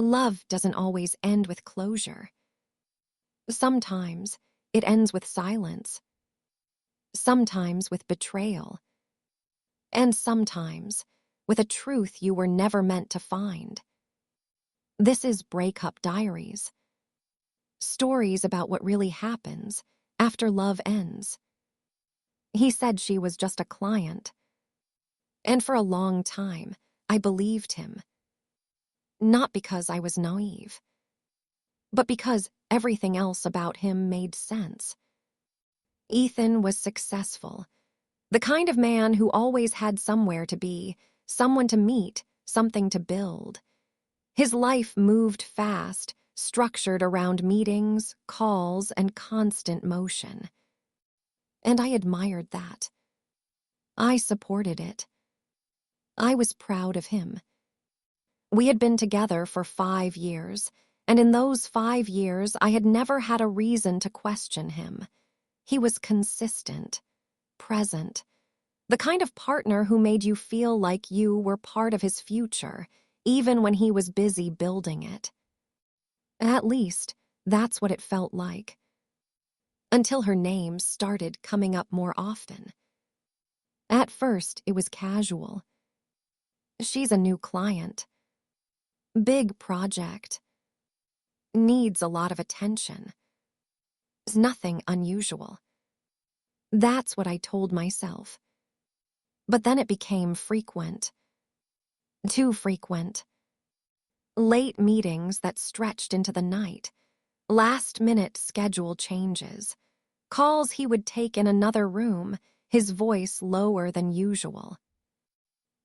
Love doesn't always end with closure. Sometimes it ends with silence, sometimes with betrayal, and sometimes with a truth you were never meant to find. This is Breakup Diaries, stories about what really happens after love ends. He said she was just a client, and for a long time, I believed him. Not because I was naive, but because everything else about him made sense. Ethan was successful, the kind of man who always had somewhere to be, someone to meet, something to build. His life moved fast, structured around meetings, calls, and constant motion. And I admired that. I supported it. I was proud of him. We had been together for 5 years, and in those 5 years I had never had a reason to question him. He was consistent, present, the kind of partner who made you feel like you were part of his future, even when he was busy building it. At least, that's what it felt like. Until her name started coming up more often. At first, it was casual. She's a new client. Big project. Needs a lot of attention. It's nothing unusual. That's what I told myself. But then it became frequent. Too frequent. Late meetings that stretched into the night. Last-minute schedule changes. Calls he would take in another room, his voice lower than usual.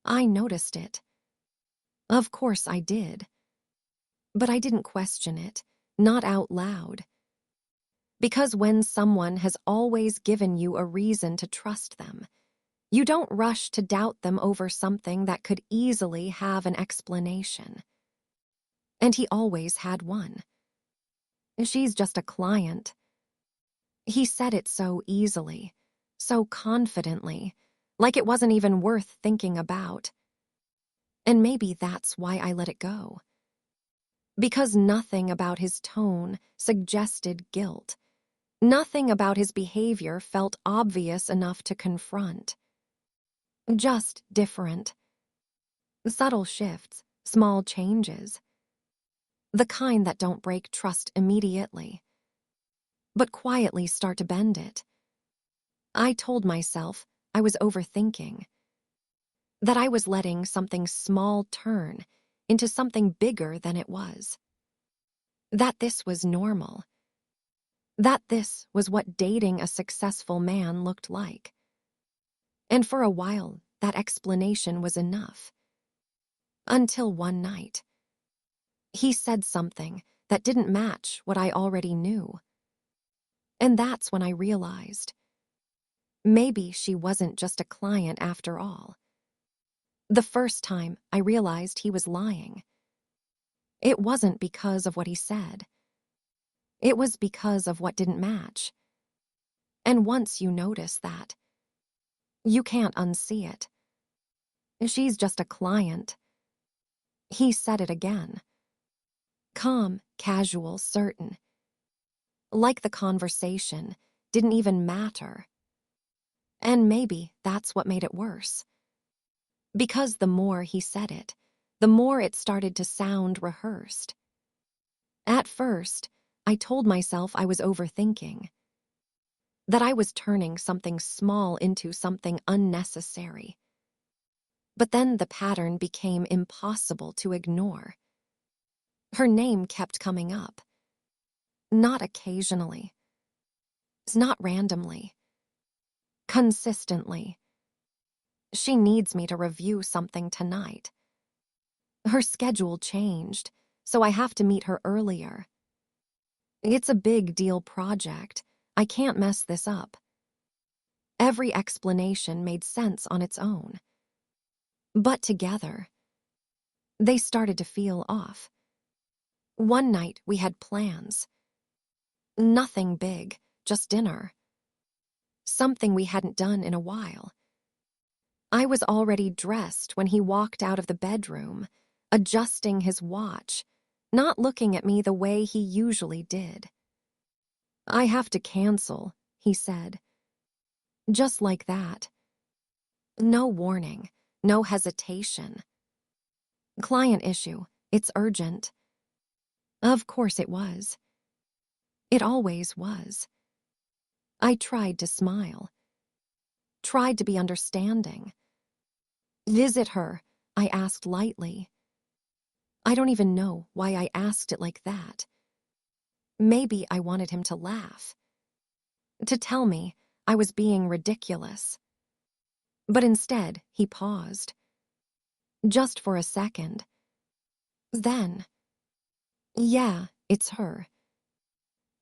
I noticed it. Of course I did. But I didn't question it, not out loud. Because when someone has always given you a reason to trust them, you don't rush to doubt them over something that could easily have an explanation. And he always had one. She's just a client. He said it so easily, so confidently, like it wasn't even worth thinking about. And maybe that's why I let it go. Because nothing about his tone suggested guilt. Nothing about his behavior felt obvious enough to confront. Just different. Subtle shifts, small changes. The kind that don't break trust immediately, but quietly start to bend it. I told myself I was overthinking, that I was letting something small turn into something bigger than it was. That this was normal. That this was what dating a successful man looked like. And for a while, that explanation was enough. Until one night, he said something that didn't match what I already knew. And that's when I realized, maybe she wasn't just a client after all. The first time I realized he was lying. It wasn't because of what he said. It was because of what didn't match. And once you notice that, you can't unsee it. She's just a client. He said it again. Calm, casual, certain. Like the conversation didn't even matter. And maybe that's what made it worse. Because the more he said it, the more it started to sound rehearsed. At first, I told myself I was overthinking. That I was turning something small into something unnecessary. But then the pattern became impossible to ignore. Her name kept coming up. Not occasionally. Not randomly. Consistently. She needs me to review something tonight. Her schedule changed, so I have to meet her earlier. It's a big deal project. I can't mess this up. Every explanation made sense on its own. But together, they started to feel off. One night we had plans. Nothing big, just dinner. Something we hadn't done in a while. I was already dressed when he walked out of the bedroom, adjusting his watch, not looking at me the way he usually did. "I have to cancel," he said. Just like that. No warning, no hesitation. "Client issue. It's urgent." Of course it was. It always was. I tried to smile. Tried to be understanding. "Visit her?" I asked lightly. I don't even know why I asked it like that. Maybe I wanted him to laugh. To tell me I was being ridiculous. But instead, he paused. Just for a second. Then, "Yeah, it's her."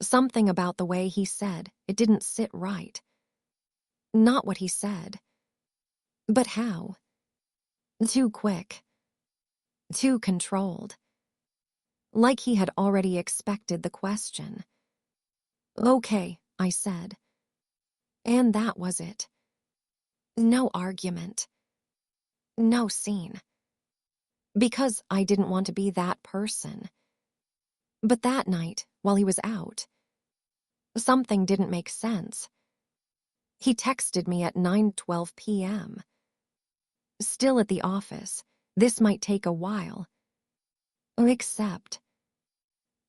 Something about the way he said it didn't sit right. Not what he said. But how? Too quick. Too controlled. Like he had already expected the question. "Okay," I said. And that was it. No argument. No scene. Because I didn't want to be that person. But that night, while he was out, something didn't make sense. He texted me at 9:12 p.m. "Still at the office. This might take a while." Except,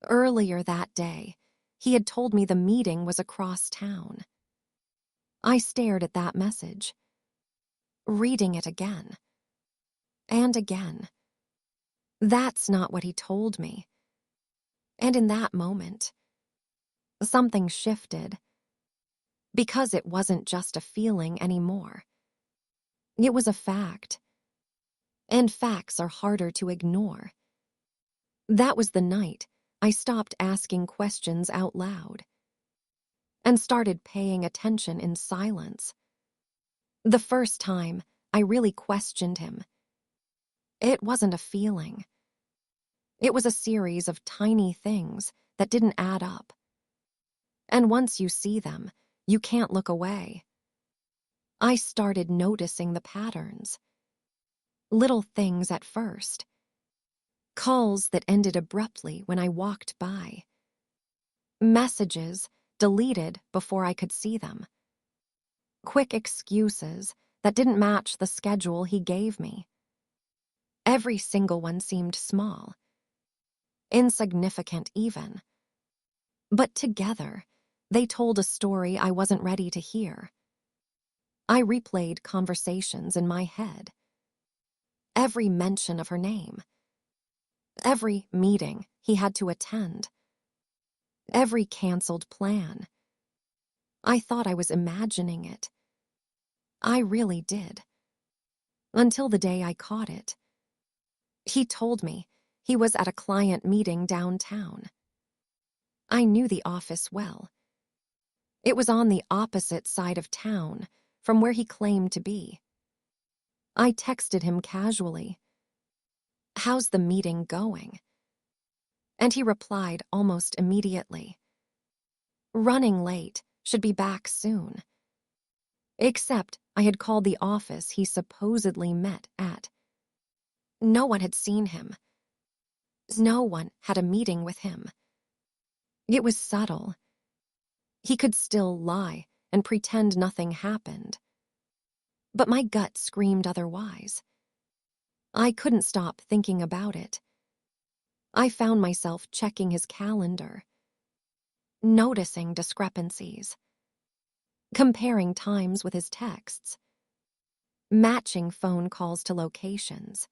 earlier that day, he had told me the meeting was across town. I stared at that message, reading it again. And again. That's not what he told me. And in that moment, something shifted. Because it wasn't just a feeling anymore. It was a fact. And facts are harder to ignore. That was the night I stopped asking questions out loud and started paying attention in silence. The first time I really questioned him. It wasn't a feeling. It was a series of tiny things that didn't add up. And once you see them, you can't look away. I started noticing the patterns. Little things at first. Calls that ended abruptly when I walked by. Messages deleted before I could see them. Quick excuses that didn't match the schedule he gave me. Every single one seemed small. Insignificant even. But together, they told a story I wasn't ready to hear. I replayed conversations in my head. Every mention of her name. Every meeting he had to attend. Every canceled plan. I thought I was imagining it. I really did. Until the day I caught it. He told me he was at a client meeting downtown. I knew the office well. It was on the opposite side of town from where he claimed to be. I texted him casually. "How's the meeting going?" And he replied almost immediately. "Running late, should be back soon." Except I had called the office he supposedly met at. No one had seen him. No one had a meeting with him. It was subtle. He could still lie and pretend nothing happened. But my gut screamed otherwise. I couldn't stop thinking about it. I found myself checking his calendar, noticing discrepancies, comparing times with his texts, matching phone calls to locations.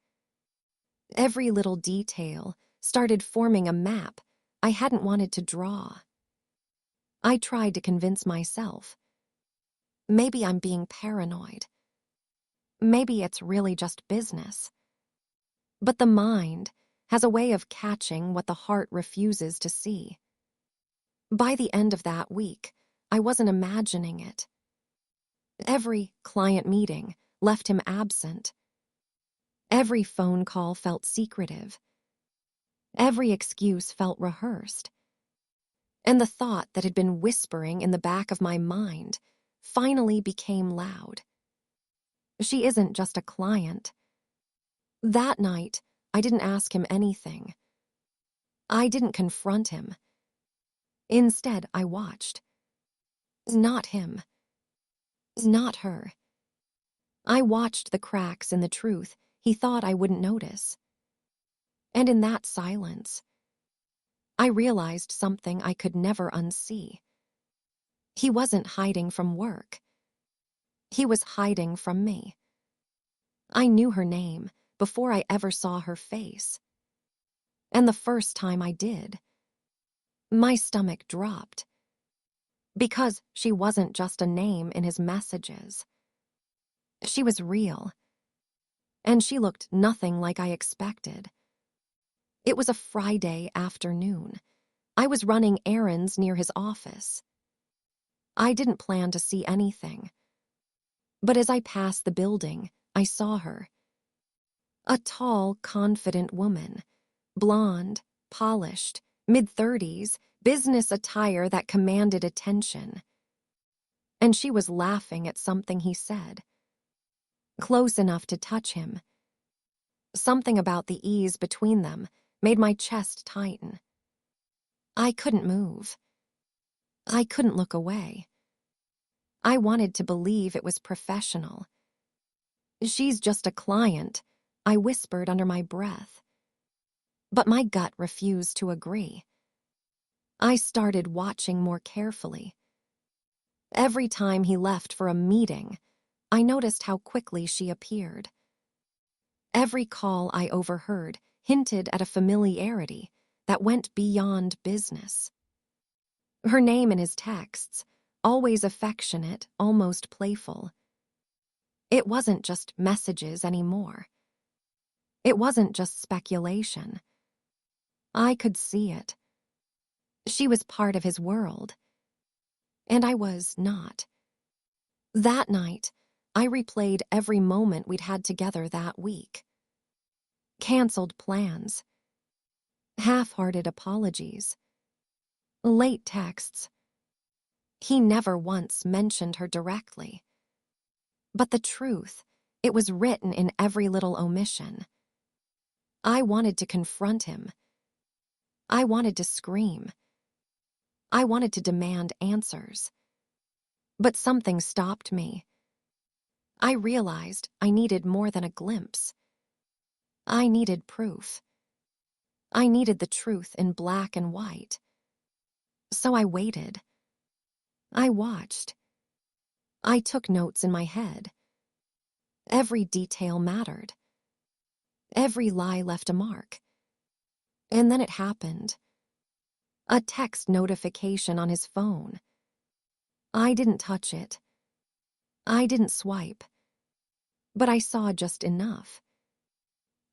Every little detail started forming a map I hadn't wanted to draw. I tried to convince myself. Maybe I'm being paranoid. Maybe it's really just business. But the mind has a way of catching what the heart refuses to see. By the end of that week, I wasn't imagining it. Every client meeting left him absent. Every phone call felt secretive. Every excuse felt rehearsed. And the thought that had been whispering in the back of my mind finally became loud. She isn't just a client. That night, I didn't ask him anything. I didn't confront him. Instead, I watched. Not him. Not her. I watched the cracks in the truth he thought I wouldn't notice. And in that silence, I realized something I could never unsee. He wasn't hiding from work. He was hiding from me. I knew her name before I ever saw her face. And the first time I did, my stomach dropped. Because she wasn't just a name in his messages. She was real. And she looked nothing like I expected. It was a Friday afternoon. I was running errands near his office. I didn't plan to see anything. But as I passed the building, I saw her. A tall, confident woman. Blonde, polished, mid-30s, business attire that commanded attention. And she was laughing at something he said. Close enough to touch him. Something about the ease between them made my chest tighten. I couldn't move. I couldn't look away. I wanted to believe it was professional. She's just a client, I whispered under my breath. But my gut refused to agree. I started watching more carefully. Every time he left for a meeting, I noticed how quickly she appeared. Every call I overheard hinted at a familiarity that went beyond business. Her name in his texts, always affectionate, almost playful. It wasn't just messages anymore. It wasn't just speculation. I could see it. She was part of his world. And I was not. That night, I replayed every moment we'd had together that week. Cancelled plans. Half-hearted apologies. Late texts. He never once mentioned her directly. But the truth, it was written in every little omission. I wanted to confront him. I wanted to scream. I wanted to demand answers. But something stopped me. I realized I needed more than a glimpse. I needed proof. I needed the truth in black and white. So I waited. I watched. I took notes in my head. Every detail mattered. Every lie left a mark. And then it happened. A text notification on his phone. I didn't touch it. I didn't swipe. But I saw just enough.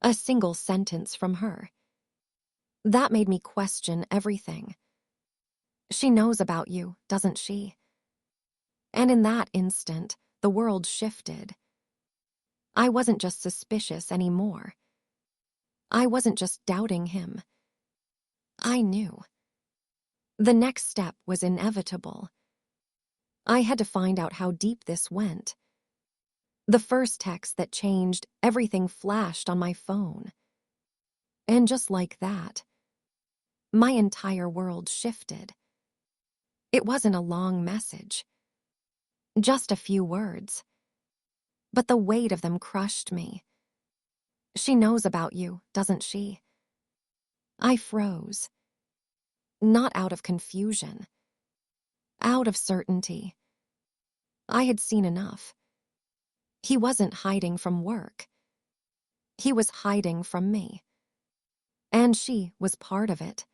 A single sentence from her. That made me question everything. She knows about you, doesn't she? And in that instant, the world shifted. I wasn't just suspicious anymore. I wasn't just doubting him. I knew. The next step was inevitable. I had to find out how deep this went. The first text that changed everything flashed on my phone. And just like that, my entire world shifted. It wasn't a long message. Just a few words. But the weight of them crushed me. She knows about you, doesn't she? I froze. Not out of confusion. Out of certainty. I had seen enough. He wasn't hiding from work. He was hiding from me. And she was part of it.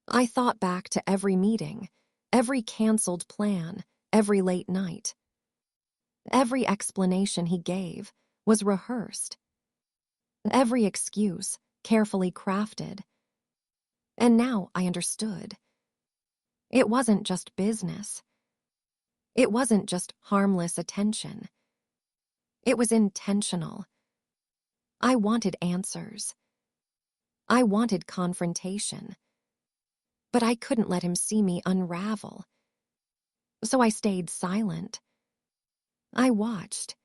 I thought back to every meeting, every canceled plan, every late night. Every explanation he gave was rehearsed. Every excuse carefully crafted. And now I understood. It wasn't just business. It wasn't just harmless attention. It was intentional. I wanted answers. I wanted confrontation. But I couldn't let him see me unravel. So I stayed silent. I watched.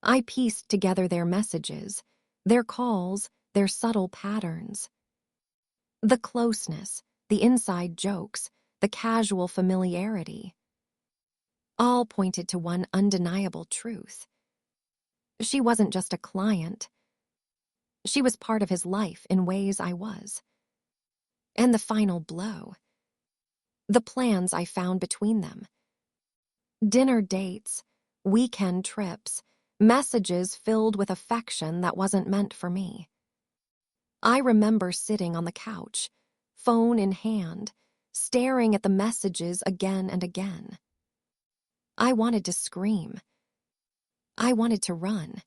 I pieced together their messages, their calls, their subtle patterns. The closeness, the inside jokes, the casual familiarity, all pointed to one undeniable truth. She wasn't just a client. She was part of his life in ways I was. And the final blow, the plans I found between them. Dinner dates, weekend trips, messages filled with affection that wasn't meant for me. I remember sitting on the couch, phone in hand, staring at the messages again and again. I wanted to scream. I wanted to run.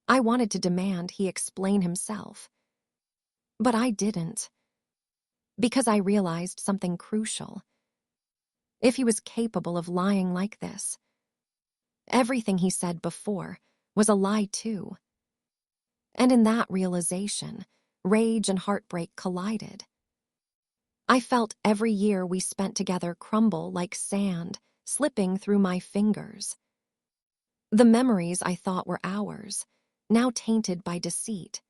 I wanted to demand he explain himself. But I didn't, because I realized something crucial. If he was capable of lying like this, everything he said before was a lie too. And in that realization, rage and heartbreak collided. I felt every year we spent together crumble like sand, slipping through my fingers. The memories I thought were ours, now tainted by deceit.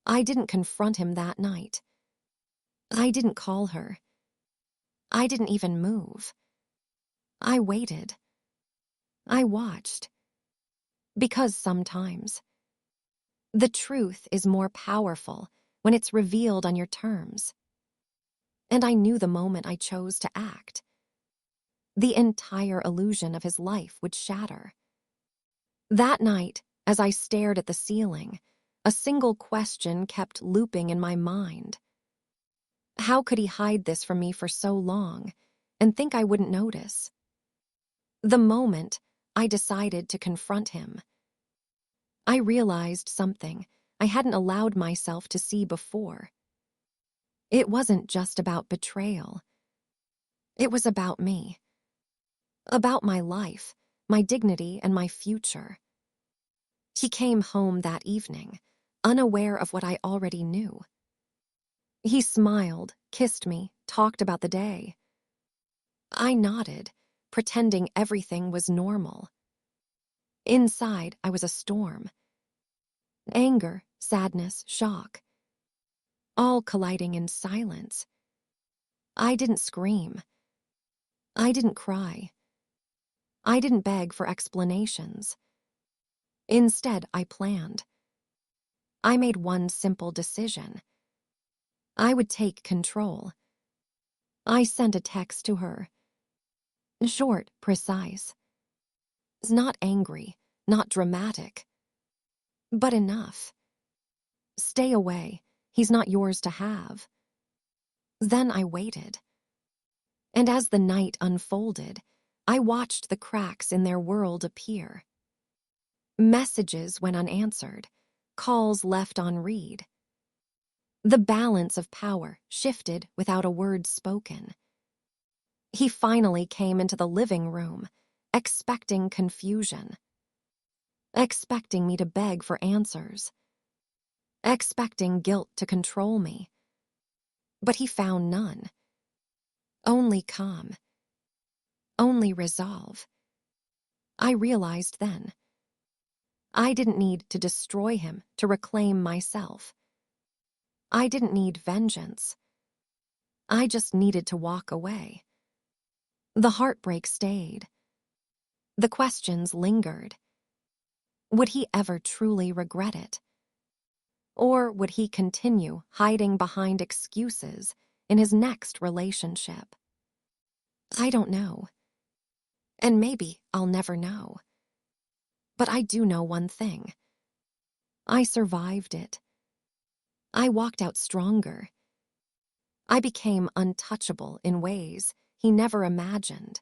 I didn't confront him that night. I didn't call her. I didn't even move. I waited. I watched. Because sometimes the truth is more powerful when it's revealed on your terms. And I knew the moment I chose to act, the entire illusion of his life would shatter. That night, as I stared at the ceiling, a single question kept looping in my mind. How could he hide this from me for so long and think I wouldn't notice? The moment I decided to confront him, I realized something I hadn't allowed myself to see before. It wasn't just about betrayal. It was about me. About my life, my dignity, and my future. He came home that evening, unaware of what I already knew. He smiled, kissed me, talked about the day. I nodded, pretending everything was normal. Inside, I was a storm. Anger, sadness, shock, all colliding in silence. I didn't scream. I didn't cry. I didn't beg for explanations. Instead, I planned. I made one simple decision. I would take control. I sent a text to her. Short, precise. Not angry, not dramatic. But enough. Stay away. He's not yours to have. Then I waited. And as the night unfolded, I watched the cracks in their world appear. Messages went unanswered, calls left on read. The balance of power shifted without a word spoken. He finally came into the living room, expecting confusion, expecting me to beg for answers, expecting guilt to control me. But he found none. Only calm. Only resolve. I realized then. I didn't need to destroy him to reclaim myself. I didn't need vengeance. I just needed to walk away. The heartbreak stayed. The questions lingered. Would he ever truly regret it? Or would he continue hiding behind excuses in his next relationship? I don't know. And maybe I'll never know. But I do know one thing. I survived it. I walked out stronger. I became untouchable in ways he never imagined.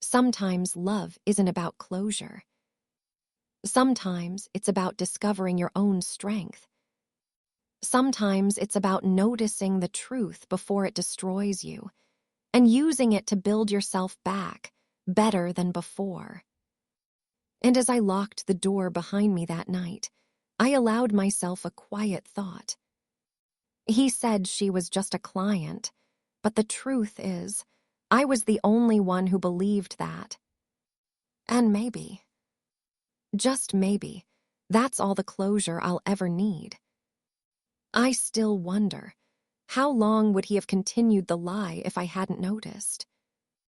Sometimes love isn't about closure. Sometimes it's about discovering your own strength. Sometimes it's about noticing the truth before it destroys you and using it to build yourself back better than before. And as I locked the door behind me that night, I allowed myself a quiet thought. He said she was just a client, but the truth is, I was the only one who believed that. And maybe, just maybe, that's all the closure I'll ever need. I still wonder, how long would he have continued the lie if I hadn't noticed?